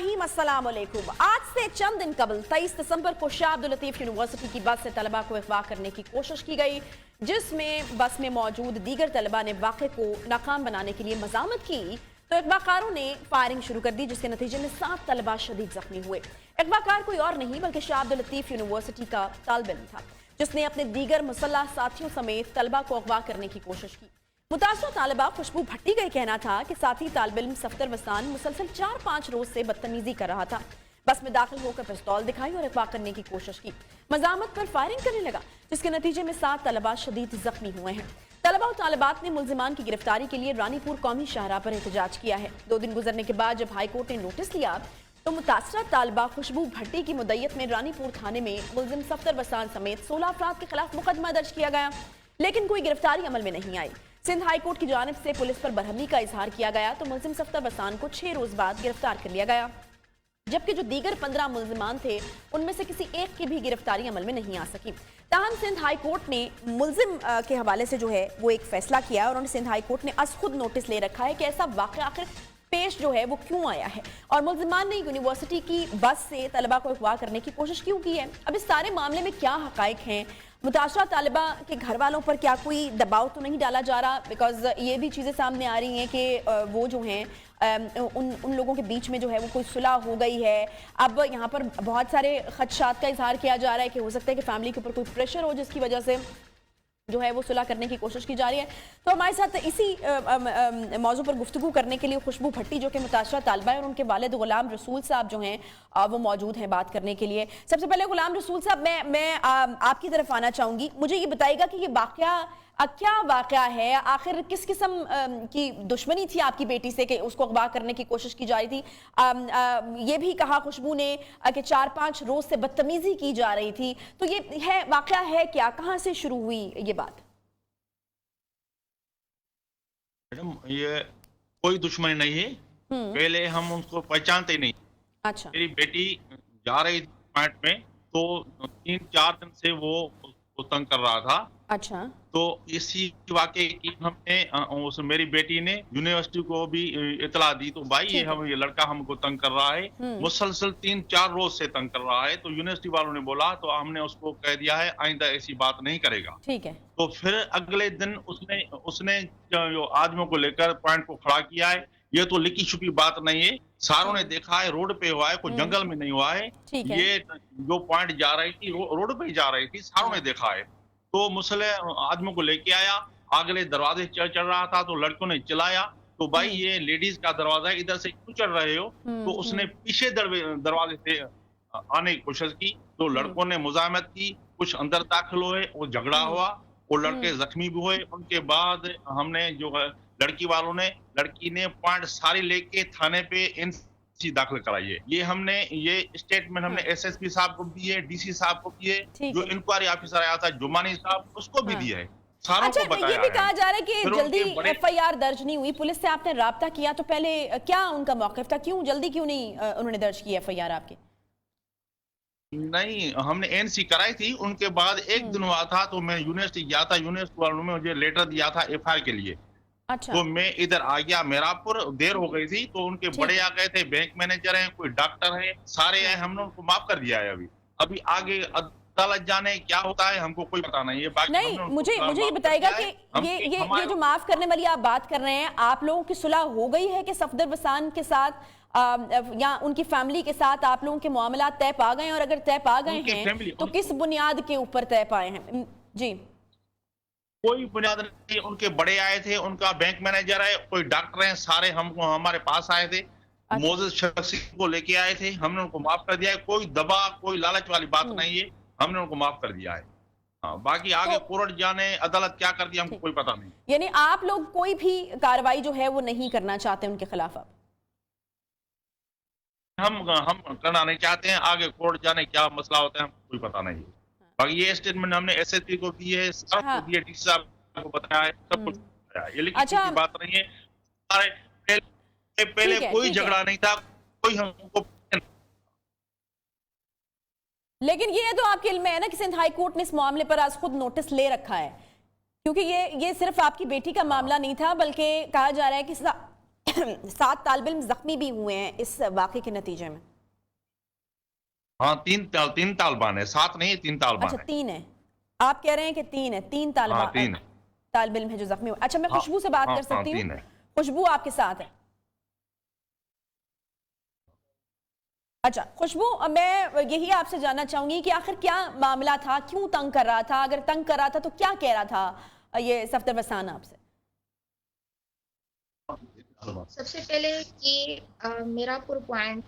रहीम, अस्सलाम वालेकुम। आज से चंद दिन कबल 23 दिसंबर को शाह अब्दुल लतीफ यूनिवर्सिटी की बस से तलबा को अगवा करने की कोशिश की गई, जिसमें बस में मौजूद दीगर तलबा ने वाक़े को नाकाम बनाने के लिए मज़ामत की तो अगवाकारों ने फायरिंग शुरू कर दी, जिसके नतीजे में 7 तलबा शदीद जख्मी हुए। अगवाकार कोई और नहीं बल्कि शाह अब्दुल लतीफ यूनिवर्सिटी का तालिब इल्म था, जिसने अपने दीगर मुसल्लह साथियों समेत तलबा को अगवा करने की कोशिश की। मुतासर तालिबा खुशबू भट्टी का कहना था कि साथी तालिब इल्म सफदर वसान मुसलसल 4-5 रोज से बदतमीजी कर रहा था। बस में दाखिल होकर पिस्तौल दिखाई और अगवा करने की कोशिश की। मजामत पर फायरिंग करने लगा, जिसके नतीजे में 7 तलबा शदीद जख्मी हुए हैं। तलबा और तालिबात ने मुल्जिमान की गिरफ्तारी के लिए रानीपुर कौमी शाहराह पर एहतजाज किया है। 2 दिन गुजरने के बाद जब हाईकोर्ट ने नोटिस लिया तो मुतासरा तालिबा खुशबू भट्टी की मुद्दत में रानीपुर थाने में मुल्जिम सफदर वसान समेत 16 अफराद के खिलाफ मुकदमा दर्ज किया गया, लेकिन कोई गिरफ्तारी अमल में नहीं आई। सिंध हाईकोर्ट की जानिब से पुलिस पर बरहमी का इजहार किया गया तो मुल्जिम सफदर वसान को 6 रोज बाद गिरफ्तार कर लिया गया, जबकि जो दीगर 15 मुल्जिमान थे उनमें से किसी एक की भी गिरफ्तारी अमल में नहीं आ सकी। ताहम सिंध हाई कोर्ट ने मुल्जिम के हवाले से जो है वो एक फैसला किया और सिंध हाई कोर्ट ने अस खुद नोटिस ले रखा है कि ऐसा वाक़या आखिर पेश जो है वो क्यों आया है और मुल्जिमान ने यूनिवर्सिटी की बस से तलबा को अगवा करने की कोशिश क्यों की है। अब इस सारे मामले में क्या हकायक हैं, मुतासरा तालिबा के घर वालों पर क्या कोई दबाव तो नहीं डाला जा रहा, बिकॉज ये भी चीज़ें सामने आ रही हैं कि वो जो हैं उन लोगों के बीच में जो है वो कोई सुलह हो गई है। अब यहाँ पर बहुत सारे खदशात का इजहार किया जा रहा है कि हो सकता है कि फैमिली के ऊपर कोई प्रेशर हो जिसकी वजह से जो है वो सुलह करने की कोशिश की जा रही है। तो हमारे साथ इसी मौजू पर गुफ्तगू करने के लिए खुशबू भट्टी जो कि मुतासरा तालिबा है और उनके वालिद गुलाम रसूल साहब जो हैं वो मौजूद हैं बात करने के लिए। सबसे पहले गुलाम रसूल साहब, मैं आपकी तरफ आना चाहूँगी। मुझे ये बताइएगा कि ये वाक़या क्या वाक़या है, आखिर किस किस्म की दुश्मनी थी आपकी बेटी से कि उसको अगवा करने की कोशिश की जा रही थी। ये भी कहा खुशबू ने कि 4-5 रोज से बदतमीजी की जा रही थी, तो ये है वाक़या है क्या, कहाँ से शुरू हुई ये बात? मैडम, ये कोई दुश्मनी नहीं है, पहले हम उसको पहचानते ही नहीं। अच्छा। मेरी बेटी जा रही थी पॉइंट में तो 3-4 दिन से वो उसको तंग कर रहा था। अच्छा। तो इसी वाक़े की हमने मेरी बेटी ने यूनिवर्सिटी को भी इतला दी, तो भाई ये लड़का हमको तंग कर रहा है, मुसलसल 3-4 रोज से तंग कर रहा है। तो यूनिवर्सिटी वालों ने बोला तो हमने उसको कह दिया है आइंदा ऐसी बात नहीं करेगा। ठीक है। तो फिर अगले दिन उसने जो आदमियों को लेकर पॉइंट को खड़ा किया है। ये तो लिखी छुपी बात नहीं है, सारों ने देखा है, रोड पे हुआ है, कोई जंगल में नहीं हुआ है। ये जो पॉइंट जा रही थी रोड पे जा रही थी, सारों ने देखा है। तो मुसले आदमियों को लेके आया, अगले दरवाजे चढ़ रहा था तो लड़कों ने चिल्लाया, तो भाई ये लेडीज का दरवाजा है, इधर से क्यों चढ़ रहे हो। तो उसने पीछे दरवाजे से आने की कोशिश की, तो लड़कों ने मुजामत की, कुछ अंदर दाखिल हुए, वो झगड़ा हुआ, वो लड़के जख्मी भी हुए। उनके बाद हमने जो लड़की ने पॉइंट सारी लेके थाने पे दाखिल कराइए। ये स्टेटमेंट हमने एसएसपी साहब को भी है, डीसी साहब को भी है, जो इंक्वायरी ऑफिसर आया था जुमानी साहब, उसको भी दिया है, सारों को बताया। ये भी कहा जा रहा है कि जल्दी एफआईआर दर्ज नहीं हुई, पुलिस से आपने राब्ता किया तो पहले क्या उनका मौक़िफ़ था, क्यों जल्दी क्यों नहीं उन्होंने दर्ज की एफआईआर आपके? नहीं, हमने एनसी कराई थी, उनके बाद 1 दिन हुआ था तो मैं यूनिवर्सिटी गया था, यूनिवर्सिटी वालों ने मुझे लेटर दिया था एफआईआर के लिए। अच्छा। तो मैं इधर आ गया, मेरापुर, देर हो गई थी तो उनके बड़े आ गए थे, बैंक मैनेजर हैं, कोई डॉक्टर है, सारे आए, हमने उनको माफ कर दिया है। अभी आगे अदालत जाने क्या होता है हमको कोई पता नहीं है। बाकी नहीं, मुझे ये बताइएगा कि ये जो माफ करने वाली आप बात कर रहे हैं, आप लोगों की सुलह हो गई है कि सफदर वसान के साथ या उनकी फैमिली के साथ आप लोगों के मामला तय पा गए हैं, और अगर तय पा गए हैं तो किस बुनियाद के ऊपर तय पाए हैं? जी, कोई बुनियाद नहीं, उनके बड़े आए थे, उनका बैंक मैनेजर है, कोई डॉक्टर हैं, सारे हमको हमारे पास आए थे, मोजिज शख्स को लेके आए थे, हमने उनको माफ कर दिया है। कोई दबाव, कोई लालच वाली बात नहीं है, हमने उनको माफ कर दिया है। बाकी आगे कोर्ट जाने, अदालत क्या कर दिया हमको कोई पता नहीं। यानी आप लोग कोई भी कार्रवाई जो है वो नहीं करना चाहते उनके खिलाफ? अब हम करना नहीं चाहते हैं, आगे कोर्ट जाने क्या मसला होता है हमको कोई पता नहीं है। बाकी ये स्टेटमेंट हमने एसएसपी को दी है, सबको दी है, डीसी साहब को बताया है, सब कुछ बताया है। ये लिखी छुपी बात नहीं है। पहले कोई झगड़ा नहीं था, कोई हमको। लेकिन ये तो आपके इल्म में है ना कि सिंध हाई कोर्ट ने इस मामले पर आज खुद नोटिस ले रखा है, क्योंकि ये सिर्फ आपकी बेटी का मामला नहीं था, बल्कि कहा जा रहा है कि 7 तालिब इल्म जख्मी भी हुए हैं इस वाक़े के नतीजे में। हाँ, तीन तालिबान है, 7 नहीं है, 3 तालिबान अच्छा है। 3 है, आप कह रहे हैं कि 3 है, 3 हाँ, 3 है। तालिब इल्म है जो जख्मी हुए। अच्छा, मैं हाँ, खुशबू से बात हाँ, कर सकती हूँ? 3 है। खुशबू आपके साथ है। अच्छा खुशबू, मैं यही आपसे जानना चाहूंगी कि आखिर क्या मामला था, क्यों तंग कर रहा था, अगर तंग कर रहा था तो क्या कह रहा था ये सफदर वसान आपसे? सबसे पहले कि मीरापुर पॉइंट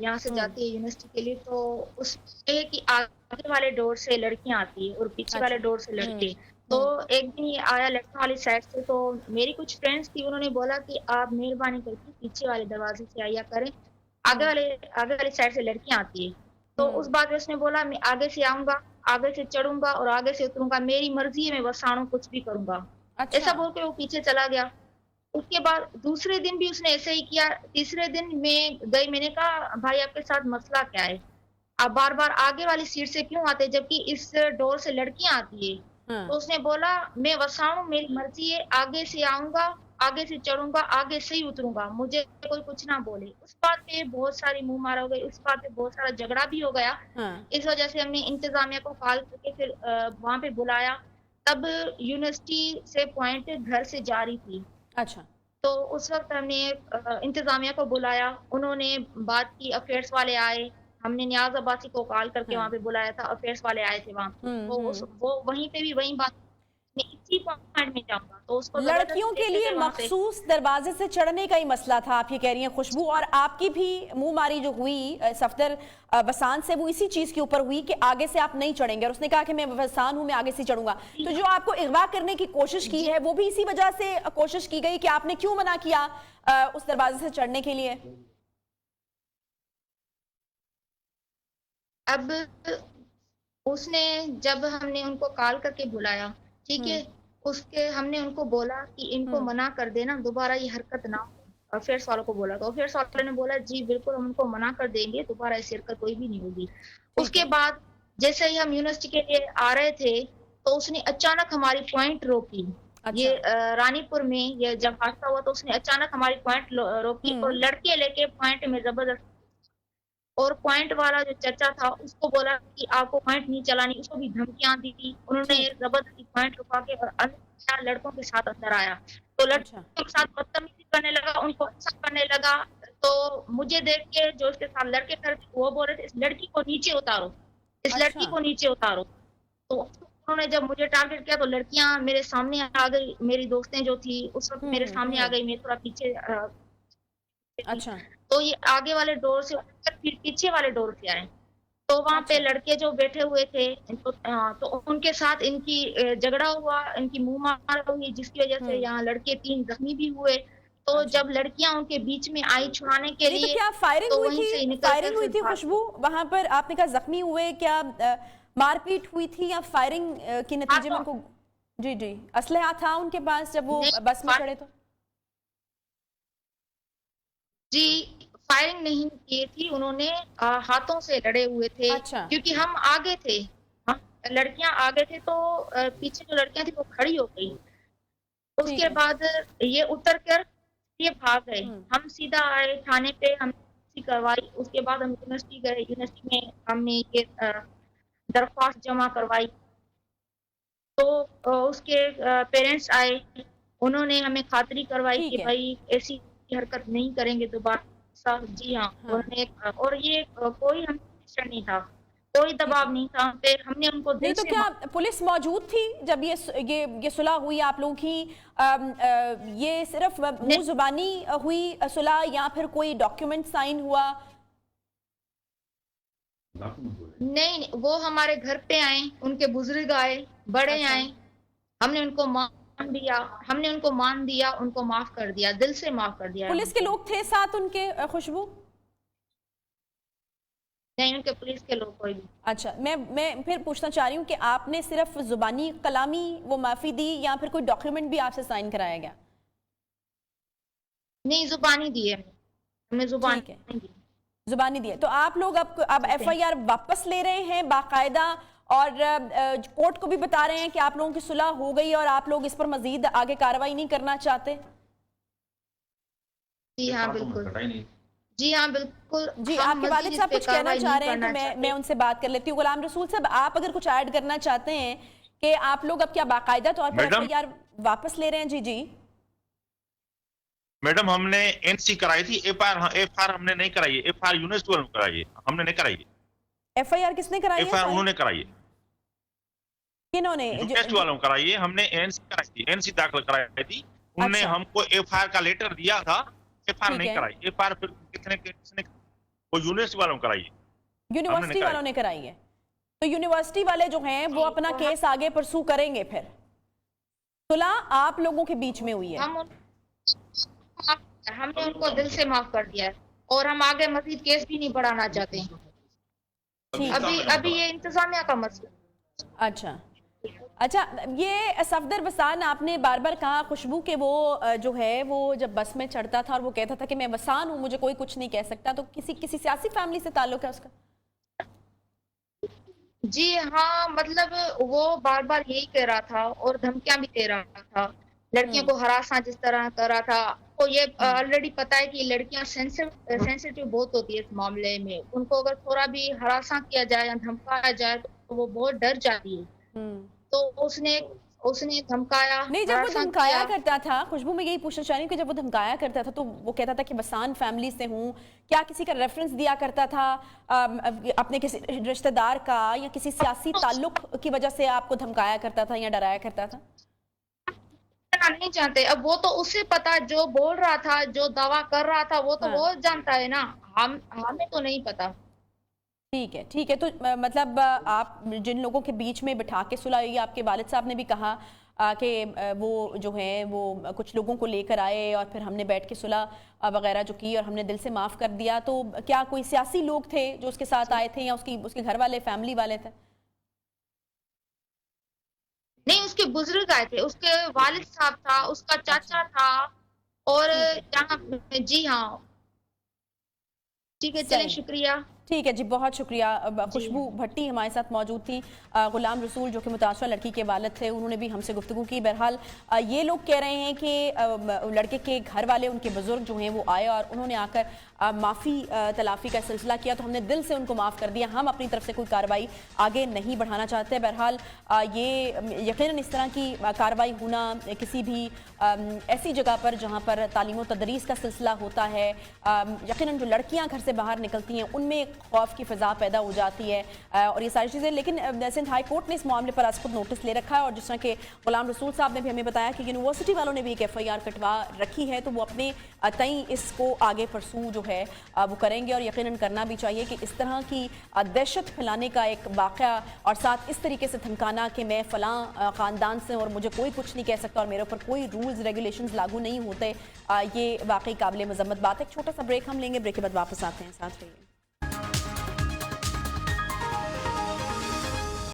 यहाँ से जाती है यूनिवर्सिटी के लिए, तो उसमें है कि आगे वाले डोर से लड़कियां आती है और पीछे वाले डोर से लड़के। तो एक दिन ये आया लड़का वाली साइड से, तो मेरी कुछ फ्रेंड्स थी, उन्होंने बोला कि आप मेहरबानी करके पीछे वाले दरवाजे से आया करें, आगे वाली साइड से लड़कियां आती है। तो उस बात में उसने बोला मैं आगे से आऊंगा, आगे से चढ़ूंगा और आगे से उतरूंगा, मेरी मर्जी है, मैं वसाणु कुछ भी करूंगा। अच्छा। ऐसा बोल के वो पीछे चला गया। उसके बाद दूसरे दिन भी उसने ऐसे ही किया। तीसरे दिन मैं गई, मैंने कहा भाई आपके साथ मसला क्या है, आप बार बार आगे वाली सीट से क्यों आते जबकि इस डोर से लड़कियां आती है। तो उसने बोला मैं वसाऊं, मेरी मर्जी है, आगे से आऊंगा, आगे से चढ़ूंगा, आगे से ही उतरूंगा, मुझे कोई कुछ ना बोले। उस बात पे बहुत सारी मुंह मार हो गई, उस बात पे बहुत सारा झगड़ा भी हो गया। इस वजह से हमने इंतजामिया को कॉल करके फिर वहां पे बुलाया। तब यूनिवर्सिटी से पॉइंट घर से जारी थी। अच्छा। तो उस वक्त हमने इंतजामिया को बुलाया, उन्होंने बात की, अफेयर्स वाले आए, हमने नियाज अब्बासी को कॉल करके वहां पे बुलाया था, अफेयर्स वाले आए थे वहां पे। तो वो वहीं पे भी वही बात, मैं इसी पॉइंट में जाऊंगा तो उसको लड़कियों के लिए मखसूस दरवाजे से चढ़ने का ही मसला था, आप ये कह रही हैं खुशबू, और आपकी भी मुंह मारी जो हुई सफदर वसान से वो इसी चीज के ऊपर हुई कि आगे से आप नहीं चढ़ेंगे, और उसने कहा कि मैं वसान हूं, मैं आगे से चढ़ूंगा। तो जो आपको अगवा करने की कोशिश की है वो भी इसी वजह से कोशिश की गई कि आपने क्यों मना किया उस दरवाजे से चढ़ने के लिए? अब उसने, जब हमने उनको कॉल करके बुलाया, ठीक है, उसके हमने उनको बोला कि इनको मना कर देना, दोबारा ये हरकत ना हो। अफेयर्स वालों को बोला, तो अफेयर्स वालों ने बोला जी बिल्कुल हम उनको मना कर देंगे, दोबारा ऐसी हरकत कोई भी नहीं होगी। उसके बाद जैसे ही हम यूनिवर्सिटी के लिए आ रहे थे तो उसने अचानक हमारी पॉइंट रोकी। अच्छा। ये रानीपुर में ये जब हादसा हुआ तो उसने अचानक हमारी पॉइंट रोकी और लड़के लेके पॉइंट में जबरदस्त, और पॉइंट वाला जो चचा था उसको बोला कि आपको पॉइंट नहीं चलानी, उसको भी धमकियां दी थी। उन्होंने जबरदस्ती पॉइंट रुका के और अंदर लड़कों के साथ अंदर आया, तो लड़कों के साथ बदतमीजी करने लगा, उनको अच्छा करने लगा। तो मुझे देख के जो उसके साथ लड़के खड़े थे वो बोल रहे थे इस लड़की को नीचे उतारो, इस लड़की को नीचे उतारो। तो उन्होंने जब मुझे टारगेट किया तो लड़कियां मेरे सामने आ गई, मेरी दोस्तें जो थी उस वक्त मेरे सामने आ गई, मैं थोड़ा पीछे। अच्छा। तो ये आगे वाले डोर से फिर पीछे वाले डोर से आए, तो वहां पे लड़के जो बैठे हुए थे तो उनके साथ इनकी झगड़ा हुआ, इनकी मुंहमार हुई, जिसकी वजह से यहाँ लड़के 3 जख्मी भी हुए। तो जब लड़कियां उनके बीच में आई छुड़ाने के लिए, तो क्या फायरिंग तो हुई थी? फायरिंग हुई थी खुशबू वहां पर? आपने कहा जख्मी हुए, क्या मारपीट हुई थी या फायरिंग के नतीजे में उनको? जी जी, असलहा था उनके पास जब वो बस में चढ़े? तो जी फायरिंग नहीं की थी उन्होंने, हाथों से लड़े हुए थे। अच्छा। क्योंकि हम आगे थे, लड़कियां आगे थे, तो पीछे जो लड़कियां थी वो खड़ी हो गई। उसके बाद ये उतर कर ये भाग गए, हम सीधा आए थाने पे, हम करवाई। उसके बाद हम यूनिवर्सिटी गए, यूनिवर्सिटी में हमने ये दरख्वास्त जमा करवाई। तो उसके पेरेंट्स आए, उन्होंने हमें खातरी करवाई कि भाई ऐसी हरकत नहीं करेंगे दोबारा। जी हाँ, उन्होंने, और ये कोई हम नहीं था, कोई दबाव नहीं था हम पे, हमने उनको दिल से। तो क्या पुलिस मौजूद थी जब ये सुलह हुई आप लोगों की? ये सिर्फ मुंह जुबानी हुई सुलह या फिर कोई डॉक्यूमेंट साइन हुआ? नहीं, वो हमारे घर पे आए, उनके बुजुर्ग आए, बड़े आए, हमने उनको मान दिया, उनको माफ कर दिया, दिल से माफ कर दिया। पुलिस के लोग थे साथ उनके खुशबू? नहीं, उनके पुलिस के लोग कोई नहीं। अच्छा, मैं फिर पूछना चाह रही हूँ कि आपने सिर्फ जुबानी कलामी वो माफी दी या फिर कोई डॉक्यूमेंट भी आपसे साइन कराया गया? नहीं, जुबानी दी है हमने, जुबानी दी है। तो आप लोग अब FIR वापस ले रहे हैं बाकायदा, और कोर्ट को भी बता रहे हैं कि आप लोगों की सुलह हो गई और आप लोग इस पर मजीद आगे कार्रवाई नहीं करना चाहते? जी हाँ बिल्कुल। जी हाँ बिल्कुल। जी, आपके वालिद साहब कुछ कहना चाह रहे हैं तो मैं उनसे बात कर लेती हूँ। गुलाम रसूल साहब, आप अगर कुछ ऐड करना चाहते हैं कि आप लोग अब क्या बाकायदा तौर पर एफआईआर वापस ले रहे हैं? जी जी मैडम, हमने एनसी कराई थी, एफआईआर हमने नहीं कराई है, एफआईआर यूनिवर्सिटी वालों ने कराई है, हमने नहीं कराई है। एफआईआर किसने कराई है? एफआईआर उन्होंने कराई है, किन्होंने? यूनिवर्सिटी वालों कराई है, हमने एनसी कराई थी, एनसी दाखिल कराई थी। उन्होंने हमको एफआईआर का लेटर दिया था, एफआईआर नहीं कराई। एफआईआर फिर किसने वो यूनिवर्सिटी वालों ने कराई है। यूनिवर्सिटी वालों ने कराई है। तो यूनिवर्सिटी वाले जो हैं वो अपना केस आगे परसू करेंगे। फिर सुलह आप लोगों के बीच में हुई है। हमने उनको दिल से माफ कर दिया है और हम आगे मजीद केस भी नहीं बढ़ाना चाहते हैं। अभी ये इंतजामिया का मसला। अच्छा, ये सफदर वसान, आपने बार बार कहा खुशबू के वो जो है वो जब बस में चढ़ता था और वो कहता था कि मैं वसान हूँ, मुझे कोई कुछ नहीं कह सकता, तो किसी सियासी फैमिली से ताल्लुक है उसका? जी हाँ, मतलब वो बार बार यही कह रहा था और धमकियां भी दे रहा था, लड़कियों को हरासा जिस तरह कर रहा था। तो ये ऑलरेडी पता है कि लड़कियां सेंसिटिव बहुत होती है इस मामले में। उनको अगर थोड़ा भी हरासा किया जाए या धमकाया जाए तो वो बहुत डर जाती है। तो उसने धमकाया। नहीं, जब वो धमकाया करता था, खुशबू मैं यही पूछना चाह रही हूँ कि जब वो धमकाया करता था तो वो कहता था कि बसान फैमिली से हूँ, क्या किसी का रेफरेंस दिया करता था अपने किसी रिश्तेदार का या किसी सियासी ताल्लुक की वजह से आपको धमकाया करता था या डराया करता था? नहीं जानते। अब वो तो उसे पता, जो बोल रहा था, जो दावा कर रहा था, वो तो वो जानता है ना, हमें तो नहीं पता। ठीक है। तो मतलब आप जिन लोगों के बीच में बिठा के सुलह हुई, आपके वालिद साहब ने भी कहा कि वो जो है वो कुछ लोगों को लेकर आए और फिर हमने बैठ के सुलह वगैरह जो की और हमने दिल से माफ कर दिया। तो क्या कोई सियासी लोग थे जो उसके साथ आए थे या उसके घर वाले, फैमिली वाले थे? नहीं, उसके बुजुर्ग आए थे, उसके वालिद साहब था, उसका चाचा था और जी हाँ। ठीक है, चलिए, शुक्रिया। ठीक है जी, बहुत शुक्रिया। खुशबू भट्टी हमारे साथ मौजूद थी। गुलाम रसूल जो कि मुतासरा लड़की के वालिद थे, उन्होंने भी हमसे गुफ्तगू की। बहरहाल ये लोग कह रहे हैं कि लड़के के घर वाले, उनके बुजुर्ग जो हैं वो आए और उन्होंने आकर माफ़ी तलाफ़ी का सिलसिला किया, तो हमने दिल से उनको माफ़ कर दिया। हम अपनी तरफ से कोई कार्रवाई आगे नहीं बढ़ाना चाहते। बहरहाल ये यकीनन इस तरह की कार्रवाई होना किसी भी ऐसी जगह पर जहाँ पर तालीम व तदरीस का सिलसिला होता है, यकीनन जो लड़कियाँ घर से बाहर निकलती हैं उनमें खौफ की फ़िज़ा पैदा हो जाती है और ये सारी चीज़ें। लेकिन सिंध हाई कोर्ट ने इस मामले पर आज खुद नोटिस ले रखा है और जिस तरह के गुलाम रसूल साहब ने भी हमें बताया कि यूनिवर्सिटी वालों ने भी एक एफआईआर कटवा रखी है, तो वो अपने तई इसको आगे परसू जो है वो करेंगे और यकीनन करना भी चाहिए कि इस तरह की दहशत फैलाने का एक वाक़या और साथ इस तरीके से धमकाना कि मैं फ़लाँ ख़ानदान से और मुझे कोई कुछ नहीं कह सकता और मेरे ऊपर कोई रूल्स रेगुलेशंस लागू नहीं होते, ये वाकई काबिल मज़म्मत बात है। एक छोटा सा ब्रेक हम लेंगे, ब्रेक के बाद वापस आते हैं, साथ रहिए।